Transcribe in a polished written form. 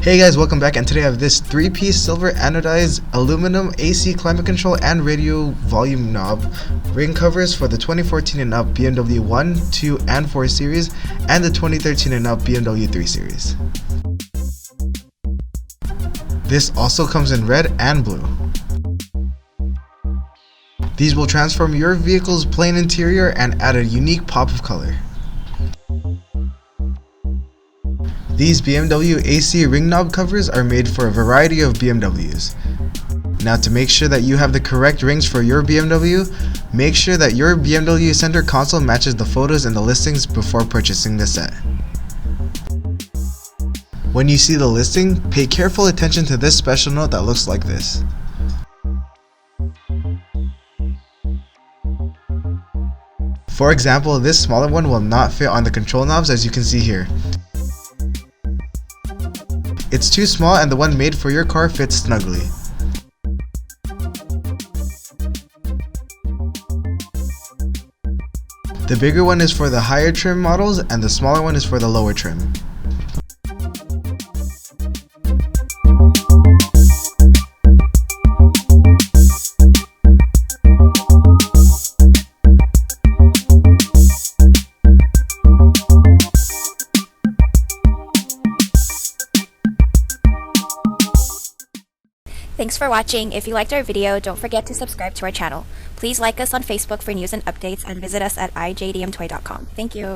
Hey guys, welcome back, and today I have this 3-piece silver anodized aluminum AC climate control and radio volume knob ring covers for the 2014 and up BMW 1, 2, and 4 series and the 2013 and up BMW 3 series. This also comes in red and blue. These will transform your vehicle's plain interior and add a unique pop of color. These BMW AC ring knob covers are made for a variety of BMWs. Now, to make sure that you have the correct rings for your BMW, make sure that your BMW center console matches the photos in the listings before purchasing the set. When you see the listing, pay careful attention to this special note that looks like this. For example, this smaller one will not fit on the control knobs, as you can see here. It's too small, and the one made for your car fits snugly. The bigger one is for the higher trim models, and the smaller one is for the lower trim. Thanks for watching. If you liked our video, don't forget to subscribe to our channel. Please like us on Facebook for news and updates, and visit us at iJDMTOY.com. Thank you.